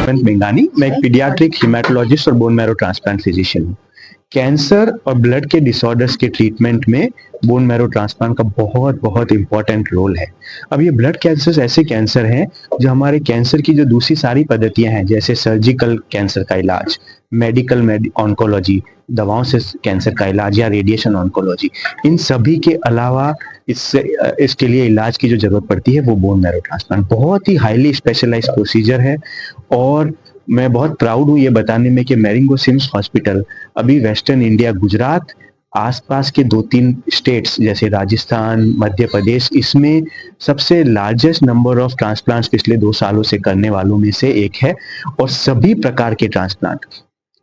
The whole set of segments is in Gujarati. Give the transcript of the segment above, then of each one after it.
हेमंत मेंगानी। मैं एक पीडियाट्रिक हिमेटोलॉजिस्ट और बोन मैरो ट्रांसप्लांट फिजिशियन हूँ। कैंसर और ब्लड के डिसऑर्डर्स के ट्रीटमेंट में बोन मैरो ट्रांसप्लांट का बहुत बहुत इंपॉर्टेंट रोल है। अब ये ब्लड कैंसर ऐसे कैंसर हैं जो हमारे कैंसर की जो दूसरी सारी पद्धतियां हैं, जैसे सर्जिकल कैंसर का इलाज, मेडिकल ऑन्कोलॉजी, दवाओं से कैंसर का इलाज, या रेडिएशन ऑन्कोलॉजी, इन सभी के अलावा इसके लिए इलाज की जो जरूरत पड़ती है वो बोन मैरो ट्रांसप्लांट बहुत ही हाईली स्पेशलाइज्ड प्रोसीजर है। और मैं बहुत प्राउड हूँ ये बताने में कि मैरिंगो सिम्स हॉस्पिटल अभी वेस्टर्न इंडिया, गुजरात, आसपास के 2-3 स्टेट्स जैसे राजस्थान, मध्य प्रदेश, इसमें सबसे लार्जेस्ट नंबर ऑफ ट्रांसप्लांट्स पिछले 2 सालों से करने वालों में से एक है। और सभी प्रकार के ट्रांसप्लांट,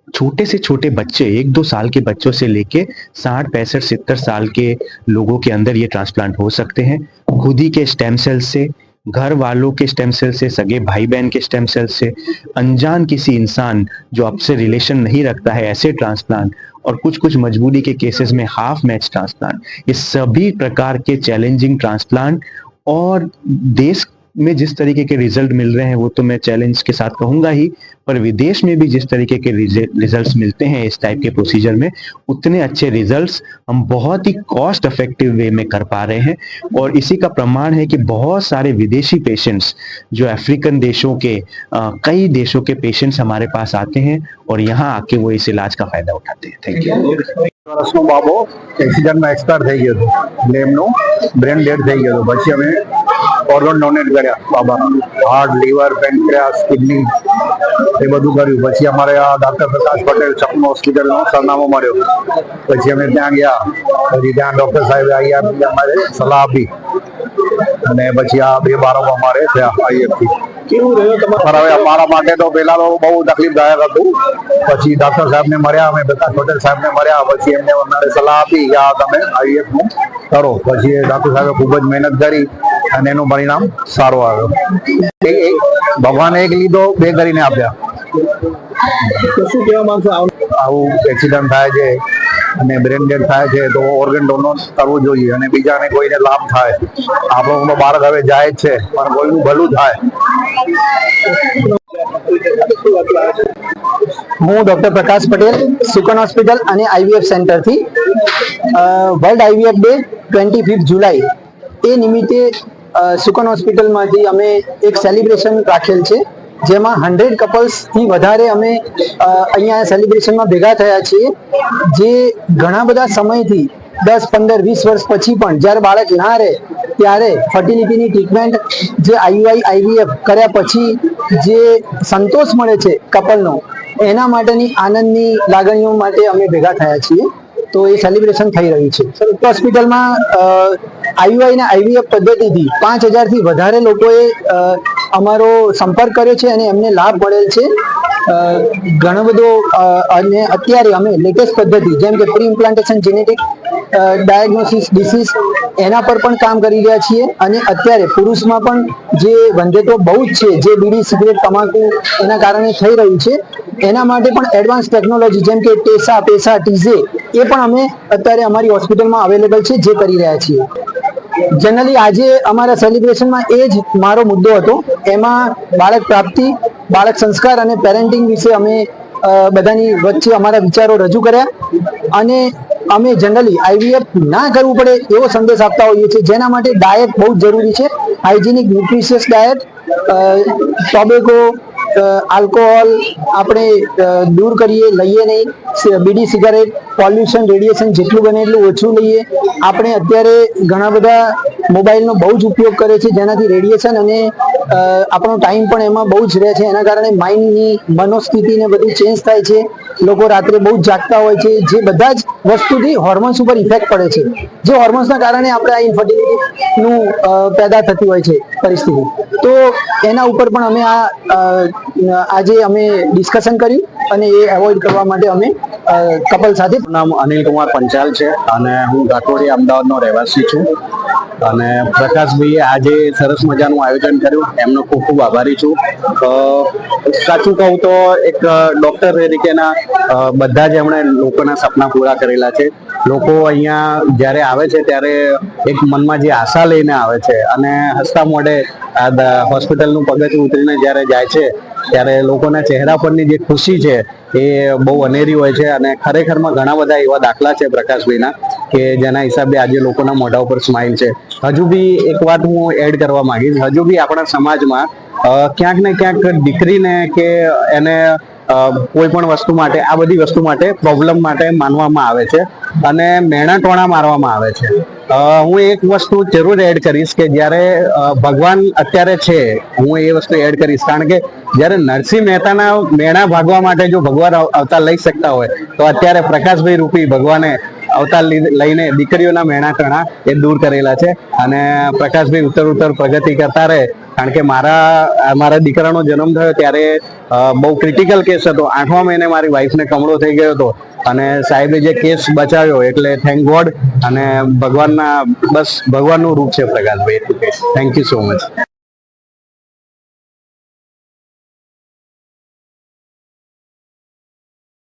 छोटे से छोटे बच्चे, 1-2 साल के बच्चों से लेके 60, 65, 70 साल के लोगों के अंदर ये ट्रांसप्लांट हो सकते हैं। खुद ही के स्टेम सेल से, घर वालों के स्टेम सेल से, सगे भाई बहन के स्टेम सेल से, अनजान किसी इंसान जो आपसे रिलेशन नहीं रखता है, ऐसे ट्रांसप्लांट, और कुछ कुछ मजबूरी के केसेस में हाफ मैच ट्रांसप्लांट, ये सभी प्रकार के चैलेंजिंग ट्रांसप्लांट। और देश में जिस तरीके के रिजल्ट मिल रहे हैं वो तो मैं चैलेंज के साथ कहूंगा ही, पर विदेश में भी जिस तरीके के रिजल्ट्स मिलते हैं इस टाइप के प्रोसीजर में, उतने अच्छे रिजल्ट्स हम बहुत ही कॉस्ट इफेक्टिव वे में कर पा रहे हैं। और इसी का प्रमाण है कि बहुत सारे विदेशी पेशेंट्स जो अफ्रीकन देशों के, कई देशों के पेशेंट्स हमारे पास आते हैं और यहाँ आके वो इस इलाज का फायदा उठाते हैं। Thank you. વર્ષનો બાબો એક્સિડન્ટમાં એક્સપાયર થઈ ગયો હતો, બ્રેનનું બ્રેન ડેડ થઈ ગયો હતો। પછી અમે ઓર્ગન ડોનેટ કર્યા બાબાના, હાર્ટ, લીવર, પેન્ક્રિયાસ, કિડની એ બધું કર્યું। પછી અમારે આ ડોક્ટર પ્રકાશ પટેલ સપનું હોસ્પિટલનો સરનામું મળ્યો। પછી અમે ત્યાં ગયા, પછી ત્યાં ડોક્ટર સાહેબે અહીંયા અમારે સલાહ આપી અને પછી આ 2 બાળકો અમારે થયા આઈએફથી। કેવું રહ્યું તમારે? હવે અમારા માટે તો પહેલા તો બહુ તકલીફદાયક હતું। પછી ડોક્ટર સાહેબને મળ્યા, અમે પ્રકાશ પટેલ સાહેબને મળ્યા, પછી એમને અમારે સલાહ આપી કે આ તમે આઈએફનું કરો। પછી ડોક્ટર સાહેબે ખૂબ જ મહેનત કરી અને એનું પરિણામ સારું આવ્યું। ભગવાને એક લીધો, 2 કરીને આપ્યા। શું કહેવા માંગશો? આવું એક્સિડન્ટ થાય છે અને બ્રેન ડેડ થાય છે તો ઓર્ગન ડોનેટ કરવું જોઈએ અને બીજાને કોઈને લાભ થાય। આપણો બાળક હવે જાય જ છે પણ કોઈનું ભલું થાય। હું ડોક્ટર પ્રકાશ પટેલ, સુકન હોસ્પિટલ અને આઈવીએફ સેન્ટર થી વર્લ્ડ આઈવીએફ ડે 25 જુલાઈ એ નિમિત્તે સુકન હોસ્પિટલ માંથી અમે એક સેલિબ્રેશન રાખેલ છે, જેમાં 100 કપલ્સ થી વધારે અમે અહીંયા સેલિબ્રેશનમાં ભેગા થયા છીએ। જે ઘણા બધા સમયથી 10, 15, 20 વર્ષ પછી પણ જ્યારે બાળક ના રહે ત્યારે ફર્ટિલિટીની ટ્રીટમેન્ટ જે આઈયુઆઈ આઈવીએફ કર્યા પછી જે સંતોષ મળે છે કપલનો, એના માટેની આનંદની લાગણીઓ માટે અમે ભેગા થયા છીએ। તો એ સેલિબ્રેશન થઈ રહ્યું છે। હોસ્પિટલમાં આઈયુઆઈ અને આઈવીએફ પદ્ધતિથી 5000 થી વધારે લોકોએ અમારો સંપર્ક કર્યો છે અને એમને લાભ મળેલ છે ઘણો બધો। અને અત્યારે અમે લેટેસ્ટ પદ્ધતિ જેમ કે pre implantation genetic diagnosis disease એના પર પણ કામ કરી રહ્યા છીએ। અને અત્યારે પુરુષમાં પણ જે વંધ્યત્વ બહુ જ છે, જે બીડી, સિગરેટ, તમાકુ એના કારણે થઈ રહ્યું છે, એના માટે પણ એડવાન્સ ટેકનોલોજી જેમ કે ટેસા, પેસા, ટીઝે એ પણ અમે અત્યારે અમારી હોસ્પિટલમાં અવેલેબલ છે, જે કરી રહ્યા છીએ। જનરલી આજે અમારા સેલિબ્રેશનમાં એ જ મારો મુદ્દો હતો। એમાં બાળક પ્રાપ્તિ, બાળક સંસ્કાર અને પેરેન્ટિંગ વિશે અમે બધાની વચ્ચે અમારા વિચારો રજૂ કર્યા। અને અમે જનરલી આઈવીએફ ના કરવું પડે એવો સંદેશ આપતા હોઈએ છીએ, જેના માટે ડાયટ બહુ જ જરૂરી છે। Hygienic nutritious diet, tobacco, alcohol આપણે દૂર કરીએ, લઈએ નહીં। બીડી, સિગારેટ, પોલ્યુશન, રેડિયેશન જેટલું બને એટલું ઓછું લઈએ। આપણે અત્યારે ઘણા બધા મોબાઈલનો બહુ જ ઉપયોગ કરે છે, જેનાથી રેડિયેશન અને આપણો ટાઈમ પણ એમાં બહુ જ રહે છે। એના કારણે માઇન્ડની મનોસ્થિતિને બધું ચેન્જ થાય છે। લોકો રાત્રે બહુ જ જાગતા હોય છે, જે બધા જ વસ્તુથી હોર્મોન્સ ઉપર ઇફેક્ટ પડે છે, જે હોર્મોન્સના કારણે આપણે આ ઇન્ફર્ટિલિટીનું પેદા થતી હોય છે પરિસ્થિતિ। તો એના ઉપર પણ અમે આજે અમે ડિસ્કશન કર્યું અને એ એવોઇડ કરવા માટે અમે કપલ સાથે। નામ અનિલ કુમાર પંચાલ છે અને હું ઘાટોડી અમદાવાદનો રહેવાસી છું। અને પ્રકાશભાઈએ આજે સરસ મજાનું આયોજન કર્યું, એમનો ખૂબ ખૂબ આભારી છું। સાચું કહું તો એક ડોક્ટર તરીકેના બધા જ એમણે લોકોના સપના પૂરા કરેલા છે। લોકો અહીંયા જ્યારે આવે છે ત્યારે એક મનમાં જે આશા લઈને આવે છે અને હસતા મોઢે હોસ્પિટલનું પગથિયું ઉતરીને જ્યારે જાય છે ત્યારે લોકોના ચહેરા પરની જે ખુશી છે એ બહુ અનેરી હોય છે. અને ખરેખરમાં ઘણા બધા એવા દાખલા છે પ્રકાશભાઈના કે જેના હિસાબે આજે લોકોના મોઢા ઉપર સ્માઇલ છે. હજુ બી એક વાત હું એડ કરવા માંગીશ, હજુ બી આપણા સમાજમાં ક્યાંક ને ક્યાંક દીકરીને કે એને કોઈ પણ વસ્તુ માટે, આ બધી વસ્તુ માટે, પ્રોબ્લેમ માટે માનવામાં આવે છે અને મેણા ટોણા મારવામાં આવે છે. હું એક વસ્તુ જરૂર એડ કરીશ કે જ્યારે ભગવાન અત્યારે છે, હું એ વસ્તુ એડ કરીશ, કારણ કે જ્યારે નરસિંહ મહેતાના મેણા ભાગવા માટે જો ભગવાન અવતાર લઈ શકતા હોય તો અત્યારે પ્રકાશભાઈ રૂપી ભગવાને અવતાર લઈને દીકરીઓના મેણા ટણા એ દૂર કરેલા છે. અને પ્રકાશભાઈ ઉત્તર પ્રગતિ કરતા રહે, કારણ કે મારા દીકરાનો જન્મ થયો ત્યારે બહુ ક્રિટિકલ કેસ હતો. 8મા મહિને મારી વાઈફને કમળો થઈ ગયો હતો અને સાહેબે જે કેસ બચાવ્યો એટલે થેન્ક ગોડ. અને ભગવાનનું રૂપ છે Prakashbhai. Thank you so much.